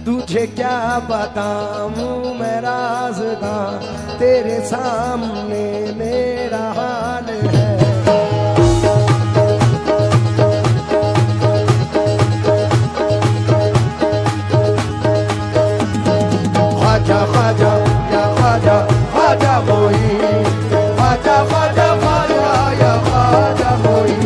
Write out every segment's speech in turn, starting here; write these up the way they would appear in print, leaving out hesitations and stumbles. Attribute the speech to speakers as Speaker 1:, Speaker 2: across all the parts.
Speaker 1: तुझे क्या बताऊं मैं राज़दां, तेरे सामने मेरा हाल है। ख्वाजा ख्वाजा या ख्वाजा ख्वाजा मोही, ख्वाजा ख्वाजा ख्वाजा या ख्वाजा मोही।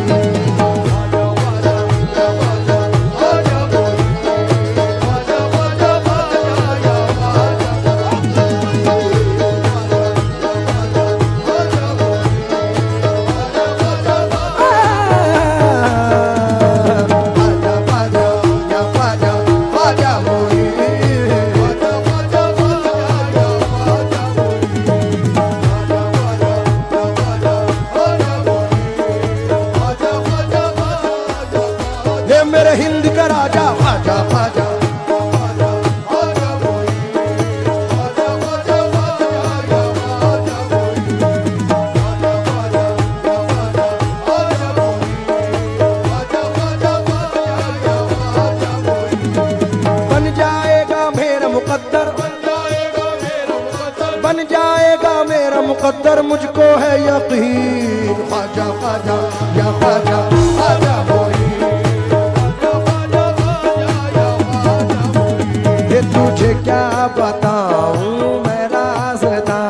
Speaker 1: मेरे हिंद का राजा ख्वाजा ख्वाजा, बन जाएगा मेरा मुकद्दर, बन जाएगा मेरा मुकद्दर, मुझको है यकीन। ख्वाजा ख्वाजा या ख्वाजा ख्वाजा मोही, तुझे क्या बताऊं मैं राज़दां,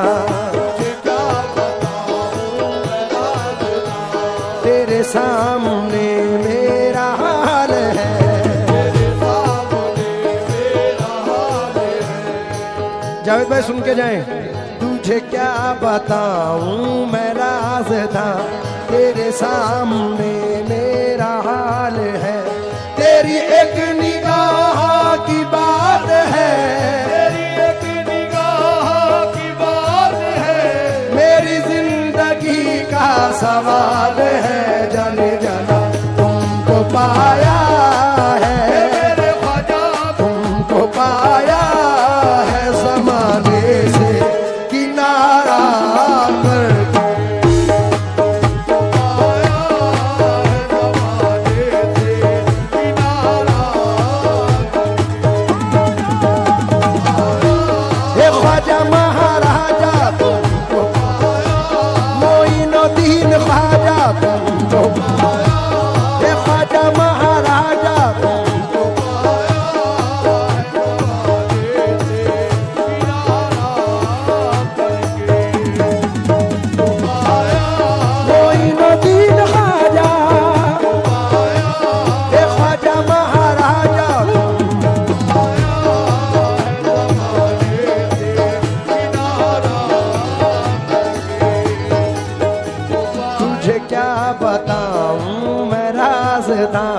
Speaker 1: तेरे सामने मेरा हाल है। जावेद भाई सुन के जाएं। तुझे क्या बताऊं मैं राज़दां, तेरे सामने मेरा हाल है। तेरी एक निगाह की बात है, तेरी एक निगाह की बात है, मेरी जिंदगी का सवाल है। जाने जाना तुमको पाया है मेरे ख्वाजा, तुमको पाया है ज़माने से किनारा करके। ख्वाजा महाराजा तुमको पाया, मोइनुद्दीन ख्वाजा तुमको पाया, हे ख्वाजा महाराजा तुमको पाया, मोइनुद्दीन ख्वाजा, हे ख्वाजा महाराजा क्या बताऊं मैं राज़दां,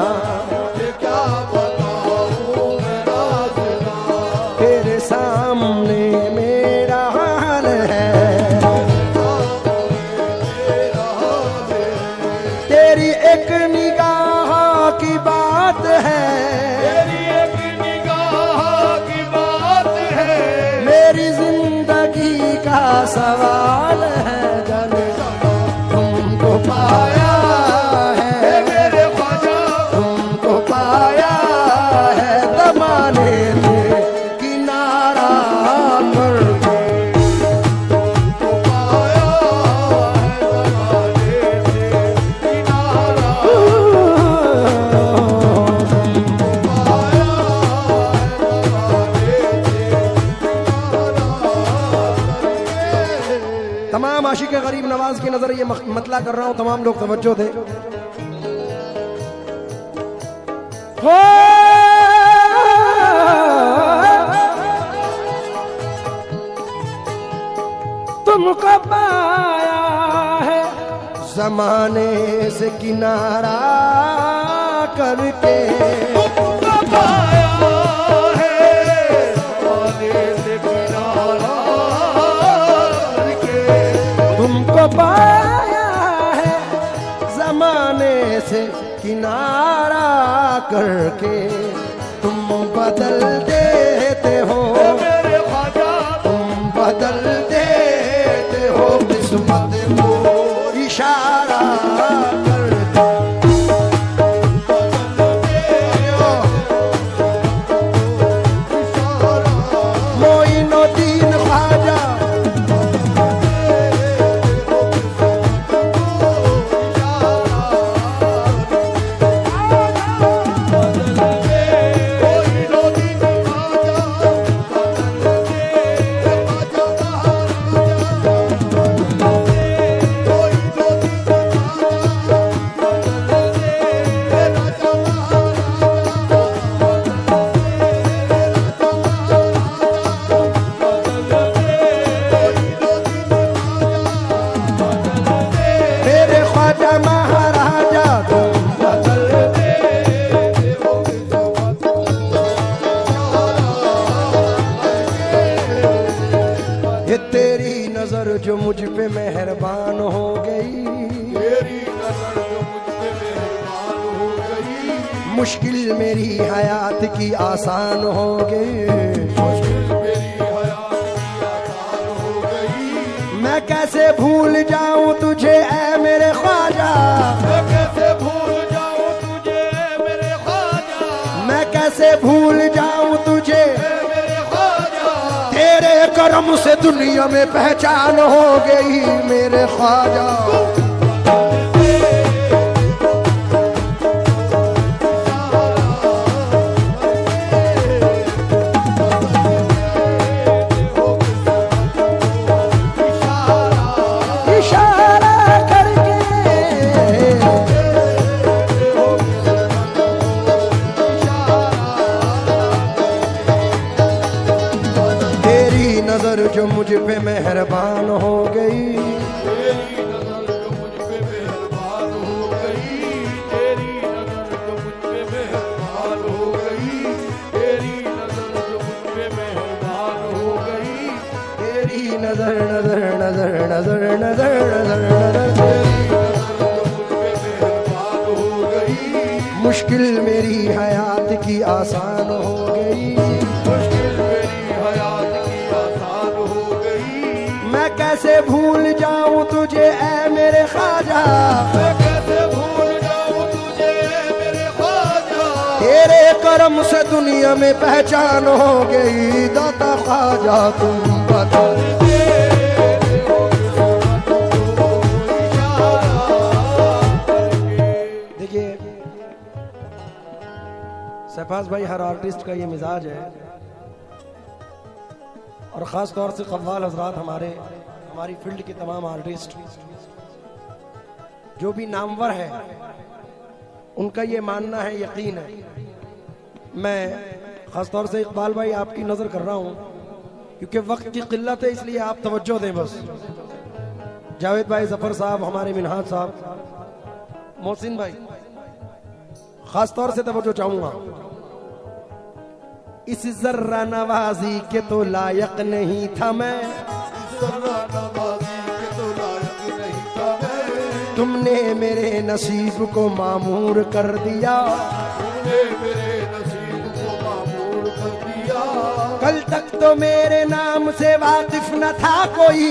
Speaker 1: क्या बताऊं मैं राज़दां, तेरे सामने मेरा हाल है। तेरी एक निगाह की बात है, तेरी एक निगाह की बात है, मेरी जिंदगी का सवाल है। जाने तुमको पाया है मेरे ख्वाजा, तुमको पाया है ज़माने से किनारा करके। तुमको पाया है ज़माने से किनारा, तुमको पाया है ज़माने से किनारा। तमाम आशिक गरीब नवाज की नजर ये मतला कर रहा हूं, तमाम लोग तवज्जो दे। तुमको पाया है ज़माने से किनारा करके, तुमको पाया है ज़माने से किनारा करके, तुमको पाया है ज़माने से किनारा करके। तुम बदल देते हो मेरे ख्वाजा, तुम बदल देते हो किस्मत को इशारा करके। जो मुझ पे मेहरबान हो गई,
Speaker 2: तेरी नजर जो मुझ पे मेहरबान हो गई,
Speaker 1: मुश्किल मेरी हयात की आसान हो गई।
Speaker 2: मुश्किल मेरी हयात की आसान हो गई।
Speaker 1: मैं कैसे भूल जाऊं तुझे ऐ मेरे ख्वाजा,
Speaker 2: मैं कैसे भूल जाऊं तुझे मेरे ख्वाजा,
Speaker 1: मैं कैसे भूल जाऊं तुझे,
Speaker 2: मेरे ख्वाजा।
Speaker 1: तेरे करम से दुनिया में पहचान हो गई मेरे ख्वाजा। नजर जो मुझ पे मेहरबान हो गई,
Speaker 2: तेरी नजर जो मुझ पे मेहरबान हो गई, तेरी नजर जो मुझ पे मेहरबान हो गई, तेरी नजर जो मुझ पे मेहरबान हो गई,
Speaker 1: तेरी नजर नजर नजर नजर नजर नजर नजर,
Speaker 2: तेरी नजर जो मुझ पे मेहरबान हो गई,
Speaker 1: मुश्किल मेरी हयात की आसान हो गई।
Speaker 2: मुश्किल मेरी हयात की आसान हो गई।
Speaker 1: मैं कैसे भूल जाऊं तुझे ऐ मेरे ख्वाजा,
Speaker 2: मैं कैसे भूल जाऊं तुझे मेरे ख्वाजा,
Speaker 1: तेरे करम से दुनिया में पहचान हो गई। दाता ख्वाजा तुम बता, देखिए शहबाज भाई, हर आर्टिस्ट का ये मिजाज है, और ख़ास तौर से कव्वाल हजरात, हमारी फील्ड के तमाम आर्टिस्ट जो भी नामवर है, उनका ये मानना है, यकीन है। मैं ख़ास तौर से इकबाल भाई आपकी नज़र कर रहा हूँ, क्योंकि वक्त की किल्लत है, इसलिए आप तवज्जो दें बस। जावेद भाई, जफर साहब, हमारे मिनहाज साहब, मोहसिन भाई, ख़ास तौर से तवज्जो चाहूँगा। इस जर्रा नवाजी के तो लायक नहीं था मैं,
Speaker 2: जर्रा नवाजी के तो लायक नहीं था मैं,
Speaker 1: तुमने मेरे नसीब को मामूर कर दिया,
Speaker 2: तुमने मेरे नसीब को मामूर कर दिया।
Speaker 1: कल तक तो मेरे नाम से वाकिफ न था कोई,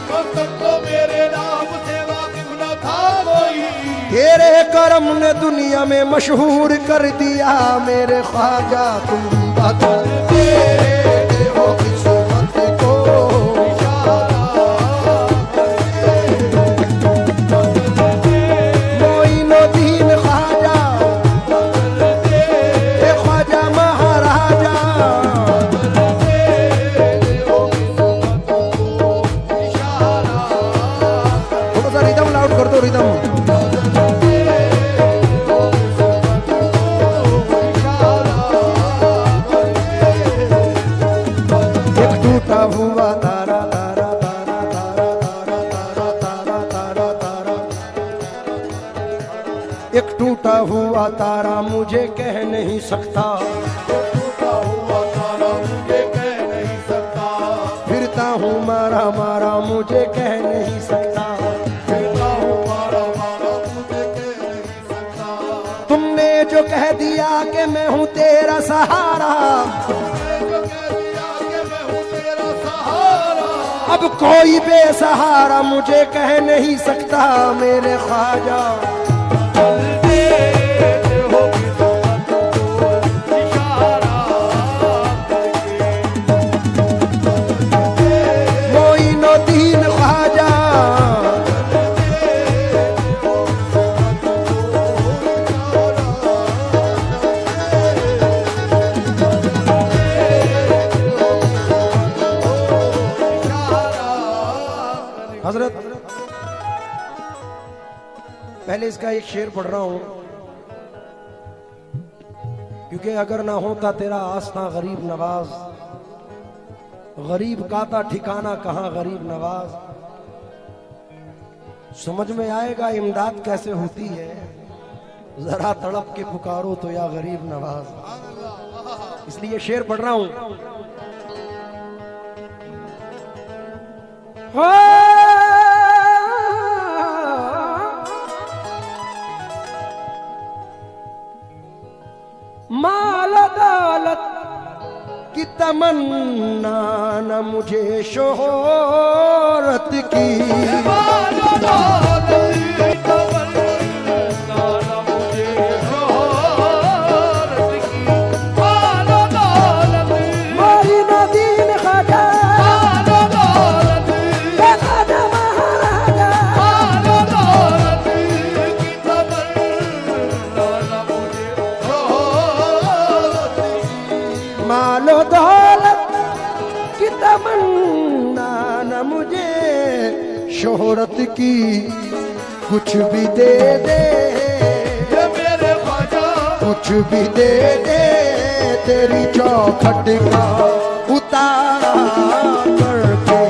Speaker 2: कल तक तो मेरे नाम से वाकिफ न था कोई,
Speaker 1: तेरे करम ने दुनिया में मशहूर कर दिया मेरे ख्वाजा तुम बता। तेरे हो किस्मत को मोइनुद्दीन ख्वाजा, ए ख्वाजा महाराजा, थोड़ा सा रिदम लाउड कर दो, रिदम। हुआ तारा तारा तारा तारा तारा तारा तारा तारा, एक टूटा हुआ तारा मुझे कह नहीं सकता,
Speaker 2: टूटा हुआ तारा मुझे कह नहीं सकता,
Speaker 1: फिरता हूँ मारा मारा मुझे कह नहीं सकता,
Speaker 2: फिरता हूँ मारा मारा मुझे कह नहीं सकता।
Speaker 1: तुमने जो कह दिया कि मैं हूँ तेरा सहारा, अब कोई बेसहारा मुझे कह नहीं सकता मेरे ख्वाजा। मोइनुद्दीन ख्वाजा, हजरत पहले इसका एक शेर पढ़ रहा हूं, क्योंकि अगर ना होता तेरा आस्था गरीब नवाज, गरीब का था ठिकाना कहां गरीब नवाज, समझ में आएगा इमदाद कैसे होती है, जरा तड़प के पुकारो तो या गरीब नवाज। इसलिए शेर पढ़ रहा हूं। माल दौलत की तमन्ना न मुझे शोहरत की,
Speaker 2: माल दौलत की तमन्ना न मुझे शोहरत की, माल दौलत
Speaker 1: मोरी नदीन ख्वाजा,
Speaker 2: माल दौलत
Speaker 1: ख्वाजा महाराजा,
Speaker 2: माल दौलत की तमन्ना न मुझे शोहरत की,
Speaker 1: मालो दौलत की तमन्ना न मुझे शोहरत की, कुछ भी दे दे
Speaker 2: ये मेरे ख्वाजा
Speaker 1: कुछ भी दे दे तेरी चौखट का उतारा करके,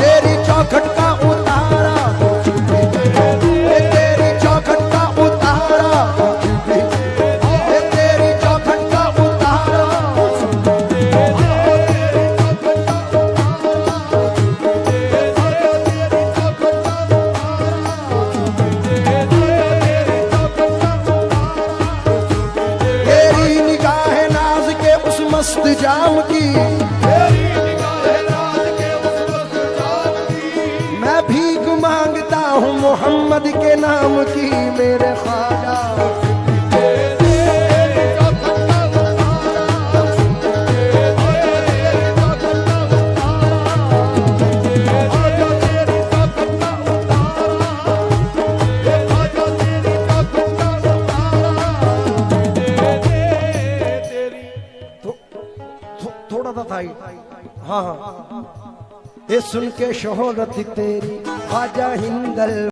Speaker 1: तेरी चौखट का उतारा कुछ भी दे दे, तेरी चौखट का उतारा कुछ भी दे दे, तेरी चौखट का उतारा तेरी निगाह नाज के उस मस्त जाम की,
Speaker 2: तेरी निगाह रात के उस वक्त जाम की,
Speaker 1: मैं भीख मांगता हूँ मोहम्मद के नाम की मेरे ख्वाजा, थोड़ा सा था ही। हाँ हाँ, ये सुन के शोहरत तेरी ख्वाजा हिंदल